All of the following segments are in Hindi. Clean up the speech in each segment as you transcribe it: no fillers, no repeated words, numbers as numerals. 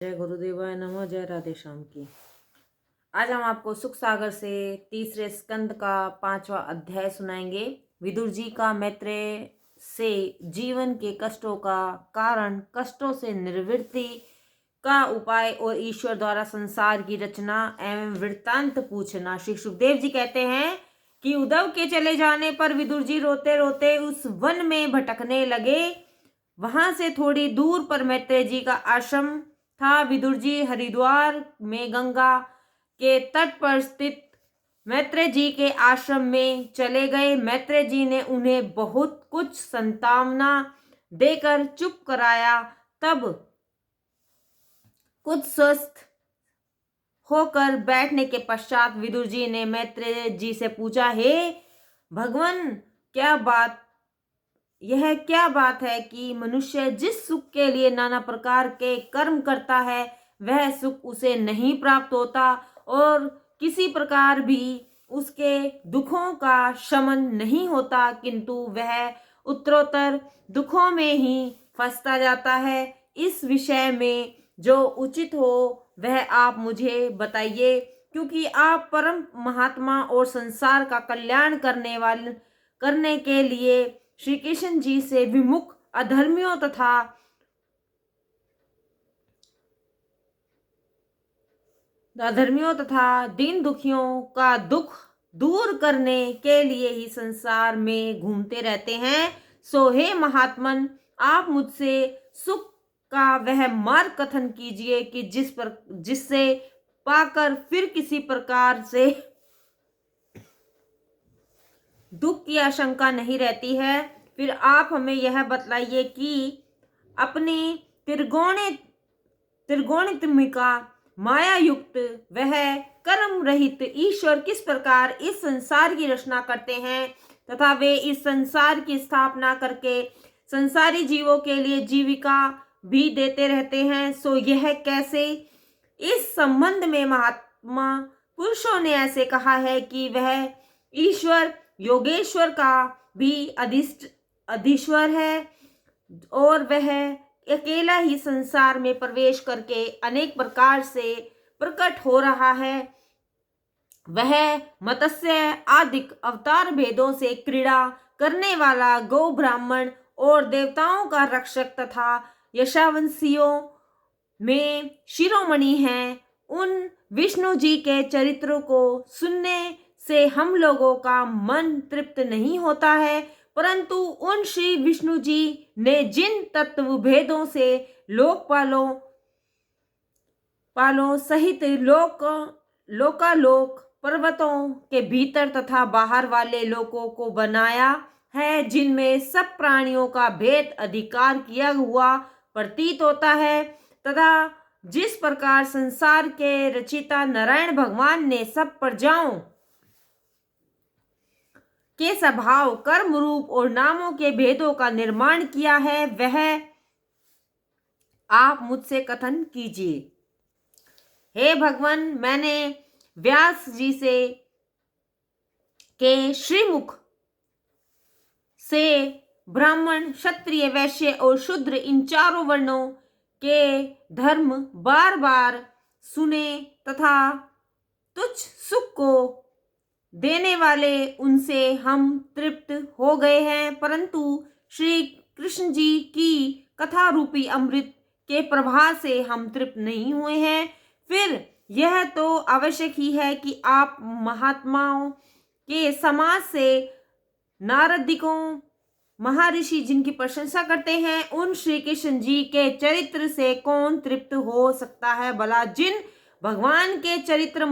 जय गुरुदेवाय नमः। जय राधे श्याम की। आज हम आपको सुख सागर से तीसरे स्कंद का 5वां अध्याय सुनाएंगे। विदुर जी का मैत्रेय से जीवन के कष्टों का कारण, कष्टों से निवृत्ति का उपाय और ईश्वर द्वारा संसार की रचना एवं वृत्तांत पूछना। श्री सुखदेव जी कहते हैं कि उद्धव के चले जाने पर विदुर जी रोते रोते उस वन में भटकने लगे। वहां से थोड़ी दूर पर मैत्रेय जी का आश्रम था। विदुर जी हरिद्वार में गंगा के तट पर स्थित मैत्रेय जी के आश्रम में चले गए। मैत्रेय जी ने उन्हें बहुत कुछ सांत्वना देकर चुप कराया। तब कुछ स्वस्थ होकर बैठने के पश्चात विदुर जी ने मैत्रेय जी से पूछा, हे भगवान, यह क्या बात है कि मनुष्य जिस सुख के लिए नाना प्रकार के कर्म करता है वह सुख उसे नहीं प्राप्त होता और किसी प्रकार भी उसके दुखों का शमन नहीं होता, किंतु वह उत्तरोत्तर दुखों में ही फंसता जाता है। इस विषय में जो उचित हो वह आप मुझे बताइए, क्योंकि आप परम महात्मा और संसार का कल्याण करने के लिए श्री कृष्ण जी से विमुख अधर्मियों तथा दीन दुखियों का दुख दूर करने के लिए ही संसार में घूमते रहते हैं। सो हे महात्मन, आप मुझसे सुख का वह मार्ग कथन कीजिए कि जिससे पाकर फिर किसी प्रकार से दुख की आशंका नहीं रहती है। फिर आप हमें यह बतलाइए कि अपनी त्रिगुणात्मिका माया युक्त वह कर्म रहित ईश्वर किस प्रकार इस संसार की रचना करते हैं तथा वे इस संसार की स्थापना करके संसारी जीवों के लिए जीविका भी देते रहते हैं। सो यह कैसे? इस संबंध में महात्मा पुरुषों ने ऐसे कहा है कि वह ईश्वर योगेश्वर का भी अधीश्वर है और वह अकेला ही संसार में प्रवेश करके अनेक प्रकार से प्रकट हो रहा है। वह मत्स्य आदि अवतार भेदों से क्रीड़ा करने वाला गौ ब्राह्मण और देवताओं का रक्षक तथा यशावंशियों में शिरोमणि है। उन विष्णु जी के चरित्र को सुनने से हम लोगों का मन तृप्त नहीं होता है, परंतु उन श्री विष्णु जी ने जिन तत्व भेदों से लोकपालों सहित लोकालोक पर्वतों के भीतर तथा बाहर वाले लोकों को बनाया है, जिनमें सब प्राणियों का भेद अधिकार किया हुआ प्रतीत होता है, तथा जिस प्रकार संसार के रचिता नारायण भगवान ने सब प्रजाओं के स्वभाव, कर्म रूप और नामों के भेदों का निर्माण किया है, वह आप मुझसे कथन कीजिए। हे भगवान, मैंने व्यास जी के श्रीमुख से ब्राह्मण, क्षत्रिय, वैश्य और शूद्र इन चारों वर्णों के धर्म बार बार सुने तथा तुच्छ सुख को देने वाले उनसे हम तृप्त हो गए हैं, परंतु श्री कृष्ण जी की कथा रूपी अमृत के प्रभाव से हम तृप्त नहीं हुए हैं। फिर यह तो आवश्यक ही है कि आप महात्माओं के समाज से नारदिकों महर्षि जिनकी प्रशंसा करते हैं, उन श्री कृष्ण जी के चरित्र से कौन तृप्त हो सकता है भला? जिन भगवान के चरित्र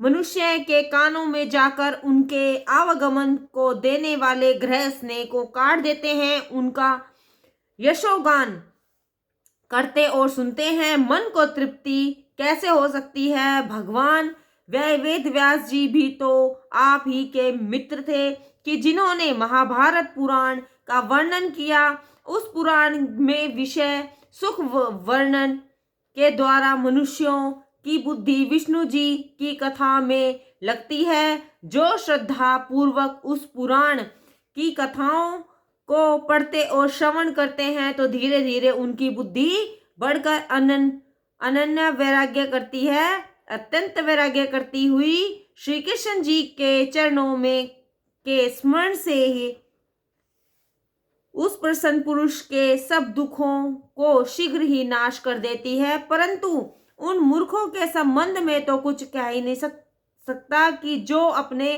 मनुष्य के कानों में जाकर उनके आवागमन को देने वाले ग्रह स्नेह को काट देते हैं, उनका यशोगान करते और सुनते हैं, मन को तृप्ति कैसे हो सकती है? भगवान वेद व्यास जी भी तो आप ही के मित्र थे कि जिन्होंने महाभारत पुराण का वर्णन किया। उस पुराण में विषय सुख वर्णन के द्वारा मनुष्यों की बुद्धि विष्णु जी की कथा में लगती है। जो श्रद्धा पूर्वक उस पुराण की कथाओं को पढ़ते और श्रवण करते हैं तो धीरे धीरे उनकी बुद्धि बढ़कर अनन्य वैराग्य करती है। अत्यंत वैराग्य करती हुई श्री कृष्ण जी के चरणों में के स्मरण से ही उस प्रसन्न पुरुष के सब दुखों को शीघ्र ही नाश कर देती है। परंतु उन मूर्खों के संबंध में तो कुछ कह ही नहीं सकता कि जो अपने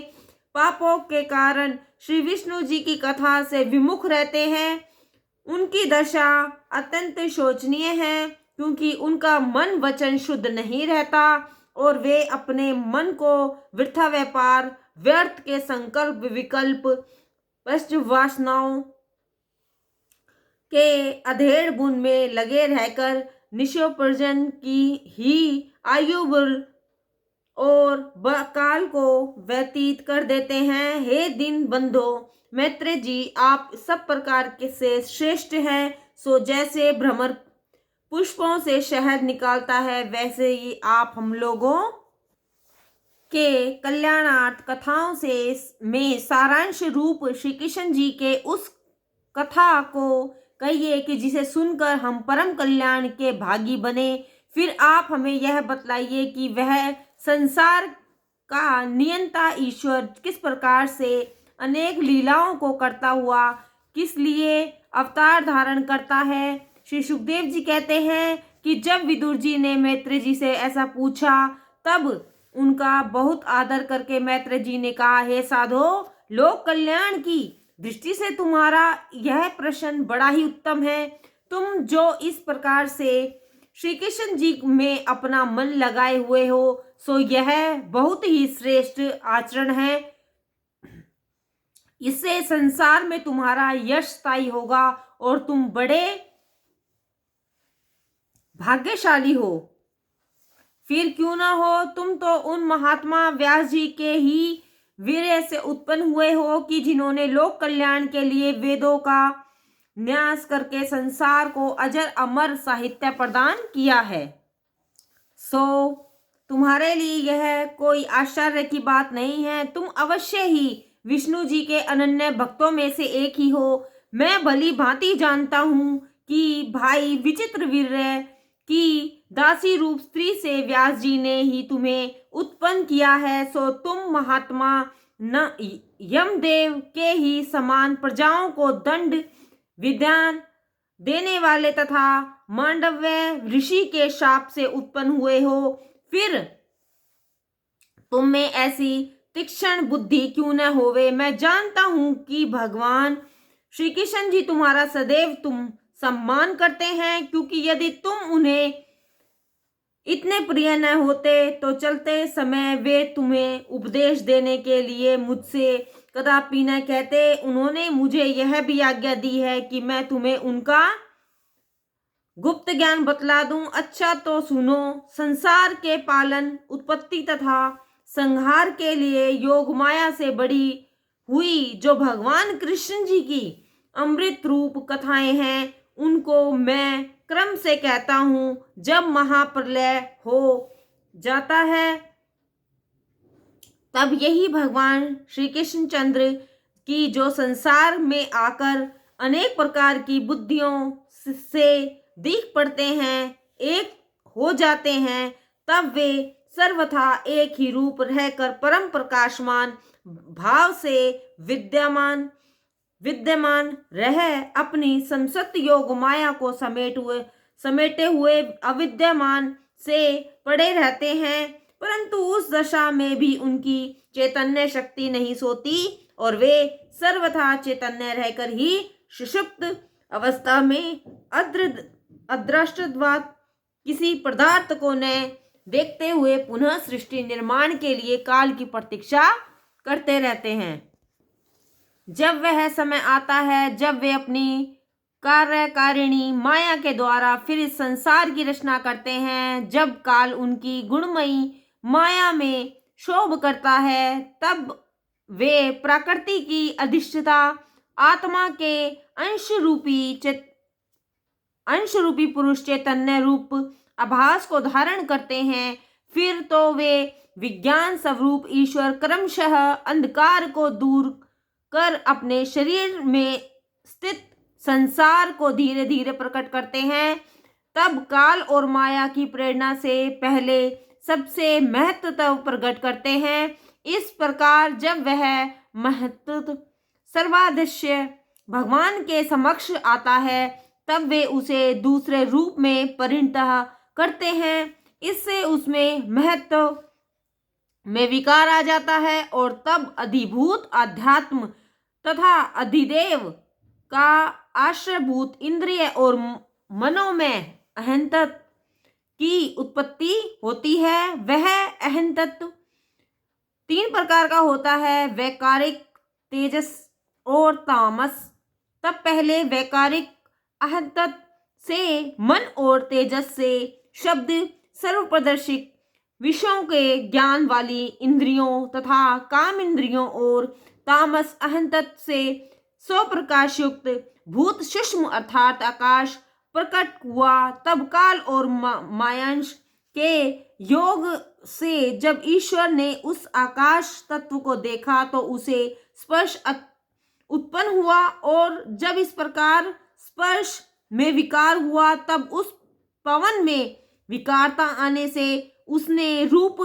पापों के कारण श्री विष्णु जी की कथा से विमुख रहते हैं। उनकी दशा अत्यंत शोचनीय है, क्योंकि उनका मन वचन शुद्ध नहीं रहता और वे अपने मन को वृथा व्यापार, व्यर्थ के संकल्प, विकल्प, पश्च वासनाओं के अधेड़ बुन में लगे रहकर निशोपर्जन की ही आयु और काल को व्यतीत कर देते हैं। हे दीन बंधो मैत्रेय जी, आप सब प्रकार के से श्रेष्ठ हैं। सो जैसे भ्रमर पुष्पों से शहद निकालता है, वैसे ही आप हम लोगों के कल्याणार्थ कथाओं से में सारांश रूप श्री कृष्ण जी के उस कथा को कहिए कि जिसे सुनकर हम परम कल्याण के भागी बने। फिर आप हमें यह बतलाइए कि वह संसार का नियंता ईश्वर किस प्रकार से अनेक लीलाओं को करता हुआ किस लिए अवतार धारण करता है। श्री सुखदेव जी कहते हैं कि जब विदुर जी ने मैत्रेय जी से ऐसा पूछा, तब उनका बहुत आदर करके मैत्रेय जी ने कहा, हे साधो, लोक कल्याण की दृष्टि से तुम्हारा यह प्रश्न बड़ा ही उत्तम है। तुम जो इस प्रकार से श्री कृष्ण जी में अपना मन लगाए हुए हो, सो यह बहुत ही श्रेष्ठ आचरण है। इससे संसार में तुम्हारा यश स्थायी होगा और तुम बड़े भाग्यशाली हो। फिर क्यों ना हो, तुम तो उन महात्मा व्यास जी के ही वीर्य से उत्पन्न हुए हो कि जिन्होंने लोक कल्याण के लिए वेदों का न्यास करके संसार को अजर अमर साहित्य प्रदान किया है। सो तुम्हारे लिए यह कोई आश्चर्य की बात नहीं है। तुम अवश्य ही विष्णु जी के अनन्य भक्तों में से एक ही हो। मैं भली भांति जानता हूँ कि भाई विचित्र वीर्य की दासी रूप स्त्री से व्यास जी ने ही तुम्हें उत्पन्न किया है। सो तुम महात्मा न यमदेव के ही समान प्रजाओं को दंड विधान देने वाले तथा मांडव्य ऋषि के शाप से उत्पन्न हुए हो। फिर तुम में ऐसी तीक्ष्ण बुद्धि क्यों न होवे। मैं जानता हूं कि भगवान श्री कृष्ण जी तुम्हारा सदैव तुम सम्मान करते हैं, क्योंकि यदि तुम उन्हें इतने प्रिय न होते तो चलते समय वे तुम्हें उपदेश देने के लिए मुझसे कदापि न कहते। उन्होंने मुझे यह भी आज्ञा दी है कि मैं तुम्हें उनका गुप्त ज्ञान बतला दूं। अच्छा तो सुनो। संसार के पालन, उत्पत्ति तथा संहार के लिए योग माया से बड़ी हुई जो भगवान कृष्ण जी की अमृत रूप कथाएं हैं, उनको मैं क्रम से कहता हूं। जब महाप्रलय हो जाता है, तब यही भगवान श्री कृष्ण चंद्र की जो संसार में आकर अनेक प्रकार की बुद्धियों से दिख पड़ते हैं, एक हो जाते हैं, तब वे सर्वथा एक ही रूप रहकर परम प्रकाशमान भाव से विद्यमान रह अपनी समसत योग माया को समेटे हुए अविद्यमान से पड़े रहते हैं। परंतु उस दशा में भी उनकी चैतन्य शक्ति नहीं सोती और वे सर्वथा चैतन्य रहकर ही सुषुप्त अवस्था में अदृष्टवत किसी पदार्थ को न देखते हुए पुनः सृष्टि निर्माण के लिए काल की प्रतीक्षा करते रहते हैं। जब वह समय आता है जब वे अपनी कार्यकारिणी माया के द्वारा फिर इस संसार की रचना करते हैं, जब काल उनकी गुणमयी माया में शोभ करता है, तब वे प्रकृति की अधिष्ठिता आत्मा के अंश रूपी पुरुष चैतन्य रूप आभास को धारण करते हैं। फिर तो वे विज्ञान स्वरूप ईश्वर क्रमशः अंधकार को दूर कर अपने शरीर में स्थित संसार को धीरे धीरे प्रकट करते हैं। तब काल और माया की प्रेरणा से पहले सबसे महत्व प्रकट करते हैं। इस प्रकार जब वह महत्व सर्वादृश्य भगवान के समक्ष आता है तब वे उसे दूसरे रूप में परिणत करते हैं। इससे उसमें महत्व में विकार आ जाता है और तब अधिभूत अध्यात्म तथा अधिदेव का आश्रयभूत इंद्रिय और मनोमय अहंतत्व की उत्पत्ति होती है। वह अहंतत्व 3 प्रकार का होता है, वैकारिक, तेजस और तामस। तब पहले वैकारिक अहंतत्व से मन और तेजस से शब्द सर्वप्रदर्शिक विषयों के ज्ञान वाली इंद्रियों तथा काम इंद्रियों और तामस अहंतत्व से स्वप्रकाश युक्त भूत सूक्ष्म अर्थात आकाश प्रकट हुआ। तब काल और मायांश के योग से जब ईश्वर ने उस आकाश तत्व को देखा तो उसे स्पर्श उत्पन्न हुआ और जब इस प्रकार स्पर्श में विकार हुआ तब उस पवन में विकारता आने से उसने रूप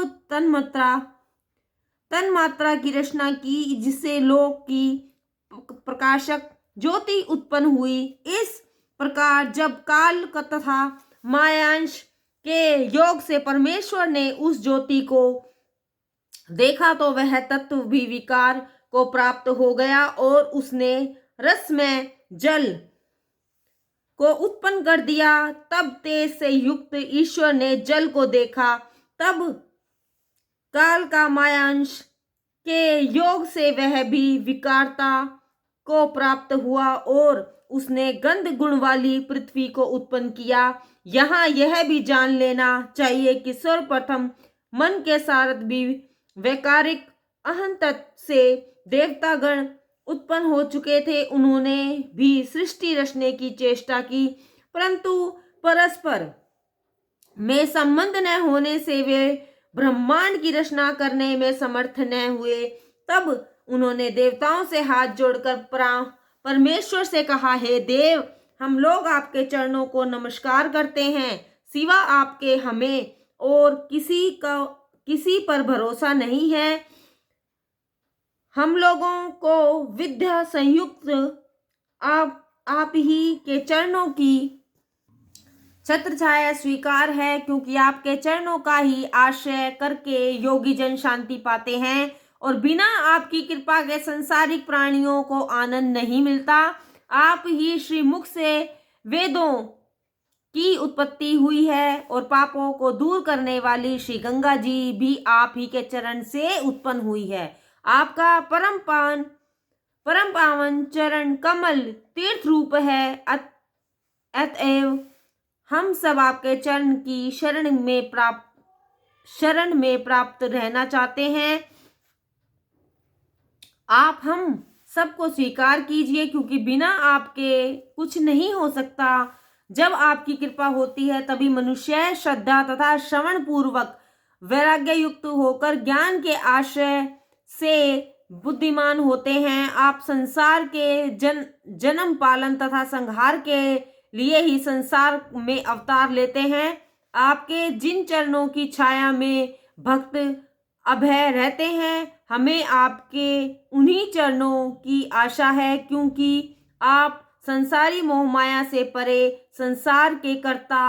तन्मात्रा की रचना की जिससे लोक की प्रकाशक ज्योति उत्पन्न हुई। इस प्रकार जब काल तथा मायांश के योग से परमेश्वर ने उस ज्योति को देखा तो वह तत्व भी विकार को प्राप्त हो गया और उसने रसमय जल को उत्पन्न कर दिया। तब तेज से युक्त ईश्वर ने जल को देखा तब काल का मायांश के योग से वह भी विकारता को प्राप्त हुआ और उसने गंध गुण वाली पृथ्वी को उत्पन्न किया। यहाँ यह भी जान लेना चाहिए कि सर्वप्रथम मन के सारथ भी वैकारिक अहंतत्व से देवतागण उत्पन्न हो चुके थे। उन्होंने भी सृष्टि रचने की चेष्टा की परंतु परस्पर में संबंध न होने से वे ब्रह्मांड की रचना करने में समर्थ न हुए। तब उन्होंने देवताओं से हाथ जोड़कर परमेश्वर से कहा, हे देव, हम लोग आपके चरणों को नमस्कार करते हैं, सिवा आपके हमें और किसी पर भरोसा नहीं है। हम लोगों को विद्या संयुक्त आप ही के चरणों की छत्र छाया स्वीकार है, क्योंकि आपके चरणों का ही आश्रय करके योगी जन शांति पाते हैं और बिना आपकी कृपा के संसारिक प्राणियों को आनंद नहीं मिलता। आप ही श्रीमुख से वेदों की उत्पत्ति हुई है और पापों को दूर करने वाली श्री गंगा जी भी आप ही के चरण से उत्पन्न हुई है। आपका परम पावन चरण कमल तीर्थ रूप है। अतएव हम सब आपके चरण की शरण में प्राप्त रहना चाहते हैं। आप हम सबको स्वीकार कीजिए, क्योंकि बिना आपके कुछ नहीं हो सकता। जब आपकी कृपा होती है तभी मनुष्य श्रद्धा तथा श्रवण पूर्वक वैराग्य युक्त होकर ज्ञान के आश्रय से बुद्धिमान होते हैं। आप संसार के जन्म पालन तथा संहार के लिए ही संसार में अवतार लेते हैं। आपके जिन चरणों की छाया में भक्त अभय रहते हैं, हमें आपके उन्हीं चरणों की आशा है, क्योंकि आप संसारी मोहमाया से परे संसार के कर्ता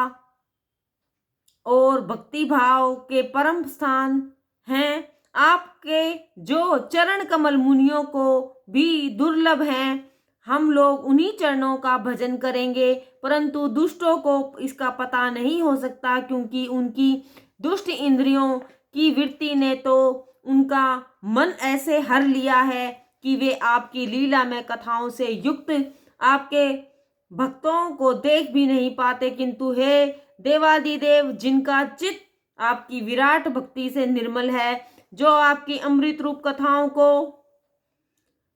और भक्ति भाव के परम स्थान हैं। आपके जो चरण कमल मुनियों को भी दुर्लभ हैं। हम लोग उन्हीं चरणों का भजन करेंगे, परंतु दुष्टों को इसका पता नहीं हो सकता, क्योंकि उनकी दुष्ट इंद्रियों की वृत्ति ने तो उनका मन ऐसे हर लिया है कि वे आपकी लीला में कथाओं से युक्त आपके भक्तों को देख भी नहीं पाते। किंतु हे देवादिदेव, जिनका चित्त आपकी विराट भक्ति से निर्मल है, जो आपकी अमृत रूप कथाओं को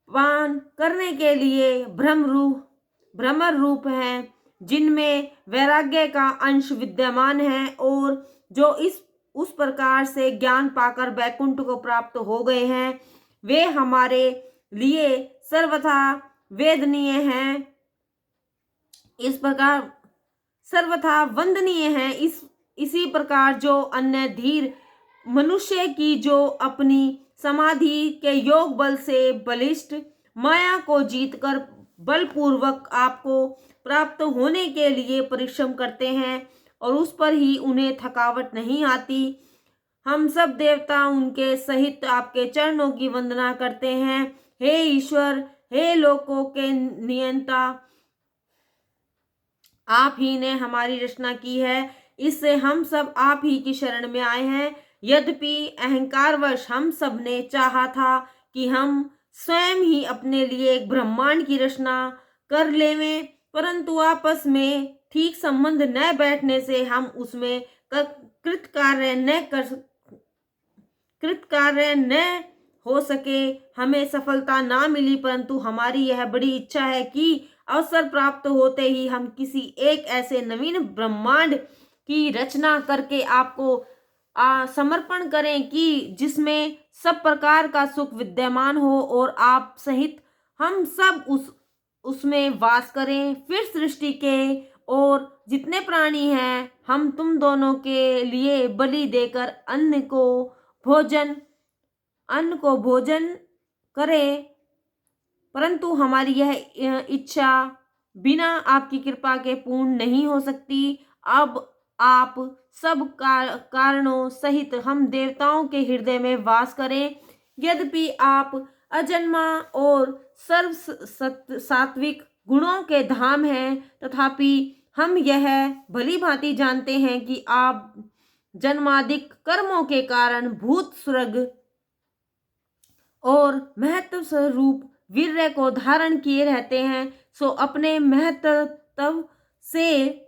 पान करने के लिए भ्रमर रूप हैं, जिनमें वैराग्य का अंश विद्यमान है और जो उस प्रकार से ज्ञान पाकर वैकुंठ को प्राप्त हो गए हैं, वे हमारे लिए सर्वथा वेदनीय हैं। इस प्रकार सर्वथा वंदनीय हैं। इसी प्रकार जो अन्य धीर मनुष्य की, जो अपनी समाधि के योग बल से बलिष्ठ माया को जीतकर बलपूर्वक आपको प्राप्त होने के लिए परिश्रम करते हैं और उस पर ही उन्हें थकावट नहीं आती। हम सब देवता उनके सहित आपके चरणों की वंदना करते हैं। हे ईश्वर, हे लोकों के नियंता, आप ही ने हमारी रचना की है, इससे हम सब आप ही की शरण में आए हैं। यद्यपि अहंकारवश हम सब ने चाहा था कि हम स्वयं ही अपने लिए एक ब्रह्मांड की रचना कर लेवें, परंतु आपस में ठीक संबंध न बैठने से हम उसमें कृतकार्य न हो सके, हमें सफलता ना मिली। परंतु हमारी यह बड़ी इच्छा है कि अवसर प्राप्त होते ही हम किसी एक ऐसे नवीन ब्रह्मांड की रचना करके आपको समर्पण करें कि जिसमें सब प्रकार का सुख विद्यमान हो और आप सहित हम सब उसमें वास करें। फिर सृष्टि के और जितने प्राणी हैं, हम तुम दोनों के लिए बलि देकर अन्न को भोजन करें, परंतु हमारी यह इच्छा बिना आपकी कृपा के पूर्ण नहीं हो सकती। अब आप सब कारणों सहित हम देवताओं के हृदय में वास करें। यद्यपि आप अजन्मा और सर्व सात्विक गुणों के धाम हैं, तथापि हम यह भली भांति जानते हैं कि आप जन्मादिक कर्मों के कारण भूत स्वर्ग और महत्व स्वरूप वीर्य को धारण किए रहते हैं। सो अपने महत्व से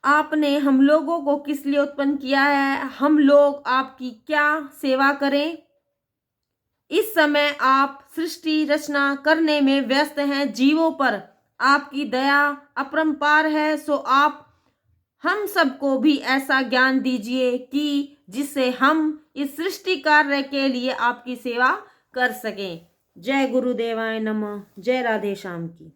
आपने हम लोगों को किस लिए उत्पन्न किया है? हम लोग आपकी क्या सेवा करें? इस समय आप सृष्टि रचना करने में व्यस्त हैं। जीवों पर आपकी दया अपरंपार है। सो आप हम सबको भी ऐसा ज्ञान दीजिए कि जिससे हम इस सृष्टि कार्य के लिए आपकी सेवा कर सकें। जय गुरुदेवाय नमः। जय राधे श्याम की।